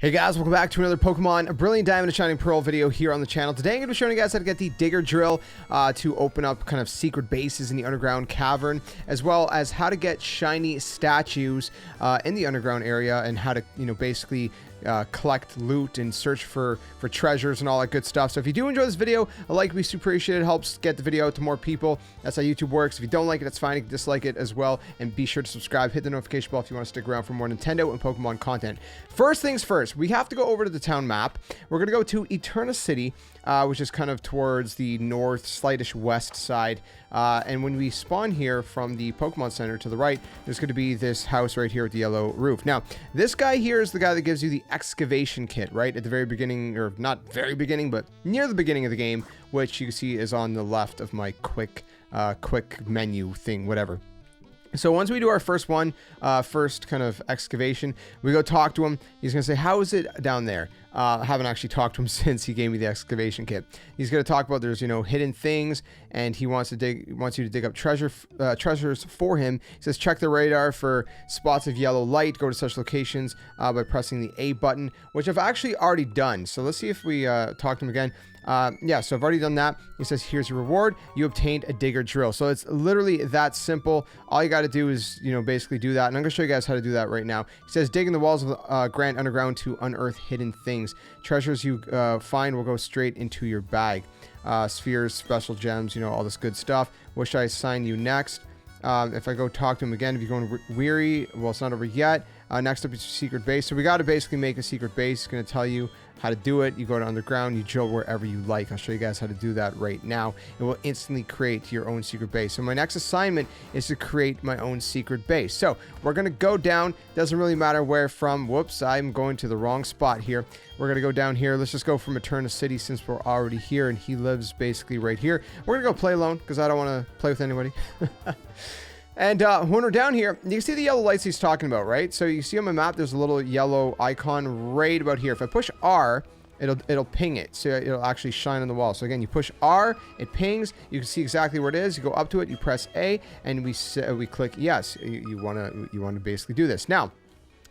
Hey guys, welcome back to another Pokemon A Brilliant Diamond and Shining Pearl video here on the channel. Today I'm going to be showing you guys how to get the Digger Drill to open up kind of secret bases in the underground cavern, as well as how to get shiny statues in the underground area, and how to, basically collect loot and search for treasures and all that good stuff. So if you do enjoy this video, a like would be super appreciated. It helps get the video out to more people. That's how YouTube works. If you don't like it, that's fine. You can dislike it as well. And be sure to subscribe, hit the notification bell if you want to stick around for more Nintendo and Pokemon content. First things first, we have to go over to the town map. We're going to go to Eterna City, which is kind of towards the north, slightish west side. And when we spawn here from the Pokemon Center to the right, there's going to be this house right here with the yellow roof. Now, this guy here is the guy that gives you the excavation kit, right? At the very beginning, or not very beginning, but near the beginning of the game, which you can see is on the left of my quick menu thing, whatever. So once we do our first one, first kind of excavation, we go talk to him. He's going to say, how is it down there? I haven't actually talked to him since he gave me the excavation kit. He's going to talk about there's, hidden things, and he wants you to dig up treasures for him. He says, check the radar for spots of yellow light. Go to such locations by pressing the A button, which I've actually already done. So let's see if we talk to him again. Yeah, so I've already done that. He says, here's your reward. You obtained a Digger Drill. So it's literally that simple. All you got to do is, basically do that. And I'm going to show you guys how to do that right now. He says, dig in the walls of Grand Underground to unearth hidden things. Treasures you find will go straight into your bag. Spheres, special gems, all this good stuff. Wish I assign you next. If I go talk to him again, if you're going weary, well, it's not over yet. Next up is your secret base. So we got to basically make a secret base. It's going to tell you how to do it. You go to underground, you drill wherever you like. I'll show you guys how to do that right now. It will instantly create your own secret base. So my next assignment is to create my own secret base. So we're going to go down. Doesn't really matter where from. Whoops, I'm going to the wrong spot here. We're going to go down here. Let's just go from Eterna City since we're already here and he lives basically right here. We're going to go play alone because I don't want to play with anybody. And when we're down here, you can see the yellow lights he's talking about, right? So you see on my map, there's a little yellow icon right about here. If I push R, it'll ping it. So it'll actually shine on the wall. So again, you push R, it pings. You can see exactly where it is. You go up to it, you press A, and we click yes. You want to basically do this. Now,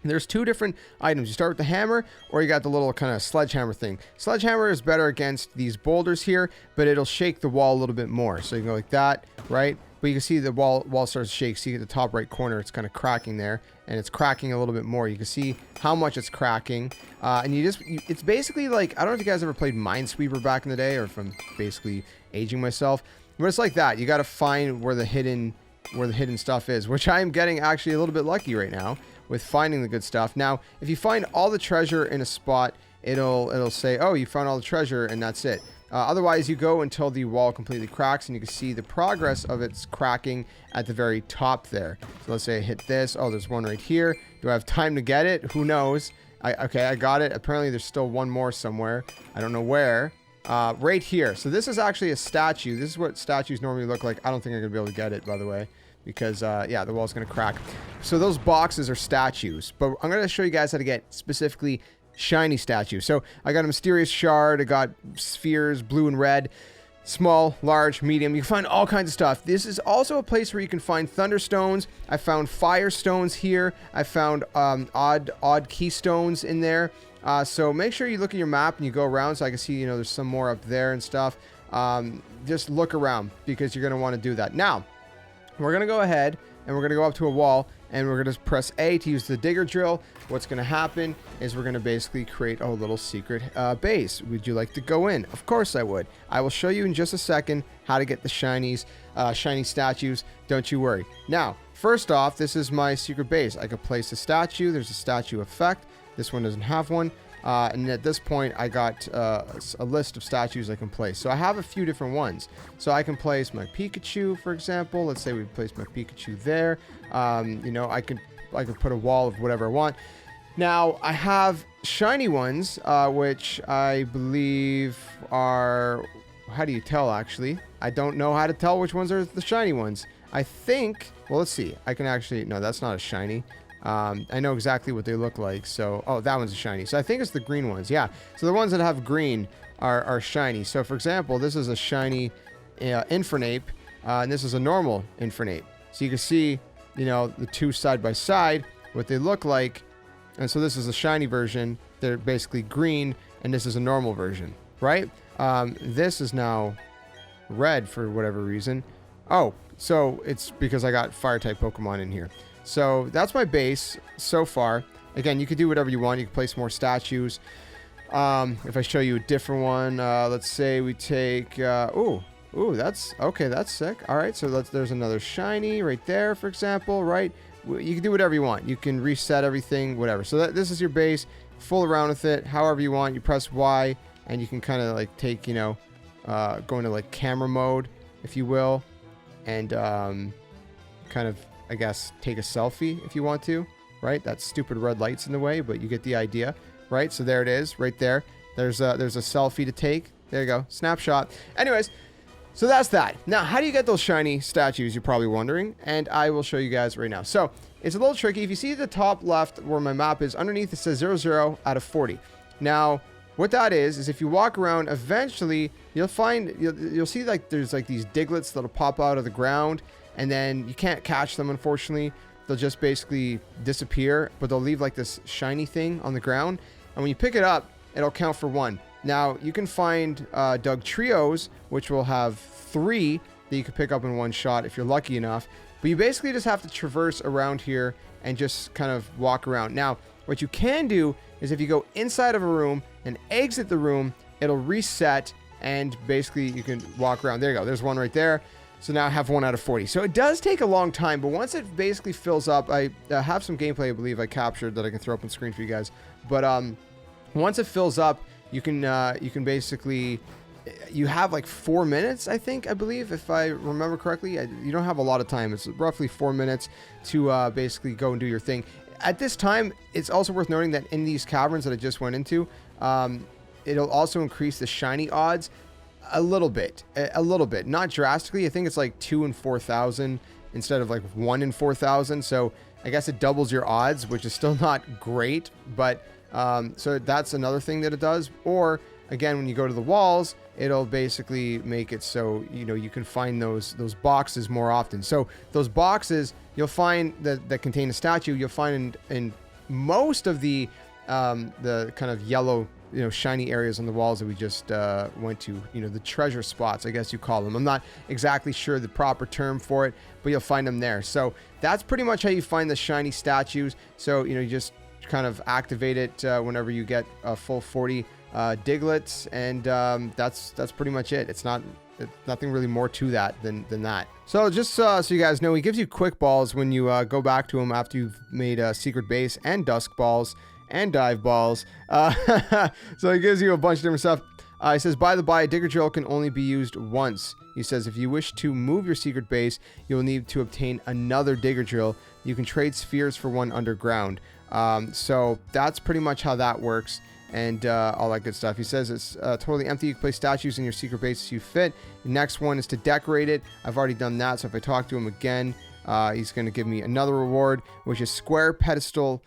there's two different items. You start with the hammer, or you got the little kind of sledgehammer thing. Sledgehammer is better against these boulders here, but it'll shake the wall a little bit more. So you can go like that, right? But you can see the wall starts to shake. See at the top right corner, it's kind of cracking there, and it's cracking a little bit more. You can see how much it's cracking, and it's basically like, I don't know if you guys ever played Minesweeper back in the day, or if I'm basically aging myself, but it's like that. You got to find where the hidden stuff is, which I am getting actually a little bit lucky right now with finding the good stuff. Now, if you find all the treasure in a spot, it'll say, oh, you found all the treasure, and that's it. Otherwise, you go until the wall completely cracks, and you can see the progress of its cracking at the very top there. So let's say I hit this. Oh, there's one right here. Do I have time to get it? Who knows? Okay, I got it. Apparently, there's still one more somewhere. I don't know where. Right here. So this is actually a statue. This is what statues normally look like. I don't think I'm going to be able to get it, by the way, because, yeah, the wall's going to crack. So those boxes are statues. But I'm going to show you guys how to get specifically shiny statue. So I got a mysterious shard. I got spheres, blue and red, small, large, medium. You can find all kinds of stuff. This is also a place where you can find thunderstones. I found firestones here. I found odd keystones in there. So make sure you look at your map and you go around, so I can see, there's some more up there and stuff. Just look around because you're going to want to do that. Now, we're going to go ahead and we're going to go up to a wall, and we're going to press A to use the Digger Drill. What's going to happen is we're going to basically create a little secret base. Would you like to go in? Of course I would. I will show you in just a second how to get the shiny statues. Don't you worry. Now, first off, this is my secret base. I could place a statue. There's a statue effect. This one doesn't have one. And at this point, I got a list of statues I can place. So I have a few different ones. So I can place my Pikachu, for example. Let's say we place my Pikachu there. I could put a wall of whatever I want. Now, I have shiny ones, which I believe are... How do you tell, actually? I don't know how to tell which ones are the shiny ones. I think... Well, let's see. I can actually... No, that's not a shiny. I know exactly what they look like. So, oh, that one's a shiny. So I think it's the green ones. Yeah. So the ones that have green are shiny. So for example, this is a shiny Infernape, and this is a normal Infernape. So you can see, the two side by side, what they look like. And so this is a shiny version, they're basically green, and this is a normal version, right? This is now red for whatever reason. Oh, so it's because I got fire type Pokemon in here. So that's my base so far. Again, you could do whatever you want. You can place more statues. If I show you a different one, let's say we take, ooh, that's okay. That's sick. All right. So there's another shiny right there, for example, right? You can do whatever you want. You can reset everything, whatever. So this is your base. Fool around with it however you want. You press Y and you can kind of like take, you know, go into like camera mode, if you will, and kind of, I guess, take a selfie if you want to, right? That stupid red light's in the way, but you get the idea, right? So there it is, right there. There's a selfie to take. There you go, snapshot. Anyways, so that's that. Now, how do you get those shiny statues, you're probably wondering, and I will show you guys right now. So it's a little tricky. If you see the top left where my map is, underneath it says 00 out of 40. Now, what that is if you walk around, eventually you'll find, you'll see like there's like these diglets that'll pop out of the ground, and then you can't catch them, unfortunately. They'll just basically disappear, but they'll leave like this shiny thing on the ground. And when you pick it up, it'll count for 1. Now, you can find Doug Trios, which will have 3 that you can pick up in one shot if you're lucky enough. But you basically just have to traverse around here and just kind of walk around. Now, what you can do is if you go inside of a room and exit the room, it'll reset, and basically you can walk around. There you go. There's one right there. So now I have 1 out of 40. So it does take a long time, but once it basically fills up, I have some gameplay, I believe I captured that I can throw up on screen for you guys. But once it fills up, you can basically, you have like 4 minutes, I believe, if I remember correctly. You don't have a lot of time. It's roughly 4 minutes to basically go and do your thing. At this time, it's also worth noting that in these caverns that I just went into, it'll also increase the shiny odds a little bit, not drastically. I think it's like 2 in 4,000 instead of like 1 in 4,000. So I guess it doubles your odds, which is still not great, but so that's another thing that it does. Or again, when you go to the walls, it'll basically make it so, you know, you can find those boxes more often. So those boxes you'll find that contain a statue, you'll find in most of the kind of yellow, you know, shiny areas on the walls that we just went to, you know, the treasure spots, I guess you call them. I'm not exactly sure the proper term for it, but you'll find them there. So that's pretty much how you find the shiny statues. So, you know, you just kind of activate it whenever you get a full 40 diglets, and that's pretty much it. It's nothing really more to that than that. So just so you guys know, he gives you quick balls when you go back to him after you've made a secret base, and dusk balls and dive balls. So he gives you a bunch of different stuff. He says, by the by, a digger drill can only be used once. He says, if you wish to move your secret base, you will need to obtain another digger drill. You can trade spheres for one underground. So that's pretty much how that works, and all that good stuff. He says it's totally empty. You can place statues in your secret base as you fit. The next one is to decorate it. I've already done that, so if I talk to him again, he's going to give me another reward, which is square pedestal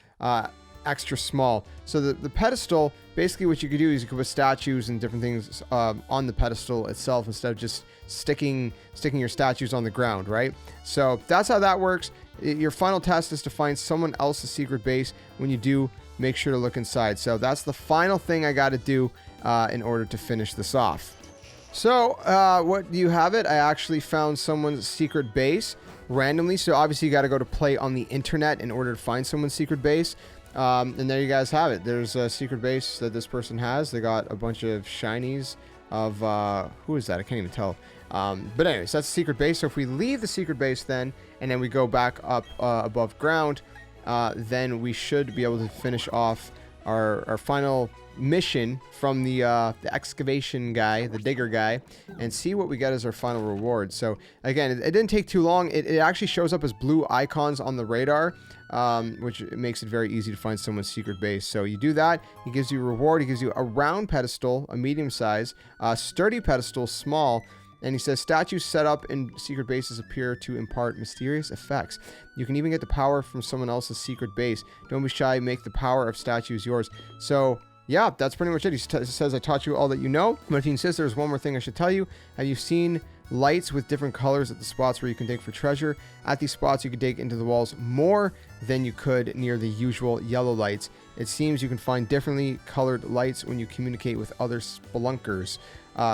extra small. So the pedestal, basically what you could do is you could put statues and different things on the pedestal itself instead of just sticking your statues on the ground, right? So that's how that works. Your final test is to find someone else's secret base. When you do, make sure to look inside. So that's the final thing I got to do in order to finish this off. So what do you have it? I actually found someone's secret base randomly. So obviously you got to go to play on the internet in order to find someone's secret base. And there you guys have it. There's a secret base that this person has. They got a bunch of shinies of who is that? I can't even tell. But anyways, that's the secret base. So if we leave the secret base then, and then we go back up above ground, then we should be able to finish off our final mission from the excavation guy, the digger guy, and see what we get as our final reward. So again, it didn't take too long. It actually shows up as blue icons on the radar, which makes it very easy to find someone's secret base. So you do that. He gives you a reward. He gives you a round pedestal, a medium size, sturdy pedestal, small. And he says, statues set up in secret bases appear to impart mysterious effects. You can even get the power from someone else's secret base. Don't be shy, make the power of statues yours. So, yeah, that's pretty much it. He says, I taught you all that you know. But if he insists, there's one more thing I should tell you. Have you seen lights with different colors at the spots where you can dig for treasure? At these spots, you can dig into the walls more than you could near the usual yellow lights. It seems you can find differently colored lights when you communicate with other spelunkers.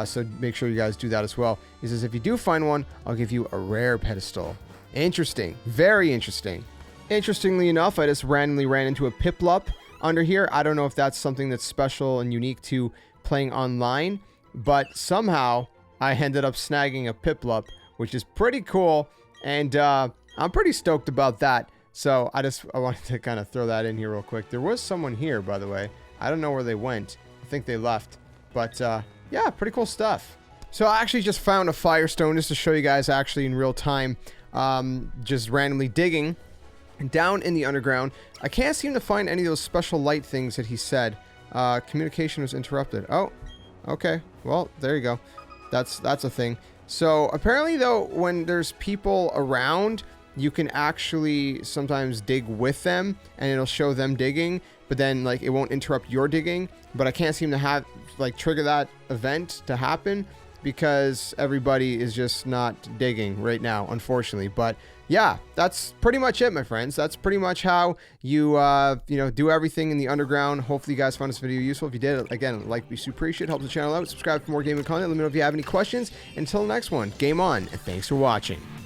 So make sure you guys do that as well. He says, if you do find one, I'll give you a rare pedestal. Interesting. Very interesting. Interestingly enough, I just randomly ran into a piplup under here. I don't know if that's something that's special and unique to playing online, but somehow I ended up snagging a piplup, which is pretty cool, and I'm pretty stoked about that. So I wanted to kind of throw that in here real quick. There was someone here, by the way. I don't know where they went. I think they left, but yeah, pretty cool stuff. So I actually just found a firestone just to show you guys actually in real time, just randomly digging down in the underground. I can't seem to find any of those special light things that he said. Communication was interrupted. Oh, okay. Well, there you go. That's a thing. So apparently though, when there's people around, you can actually sometimes dig with them and it'll show them digging, but then like it won't interrupt your digging. But I can't seem to have like trigger that event to happen because everybody is just not digging right now, unfortunately. But yeah, that's pretty much it, my friends. That's pretty much how you, you know, do everything in the underground. Hopefully you guys found this video useful. If you did, again, like, be super appreciated. Helps the channel out. Subscribe for more gaming content. Let me know if you have any questions. Until the next one, game on, and thanks for watching.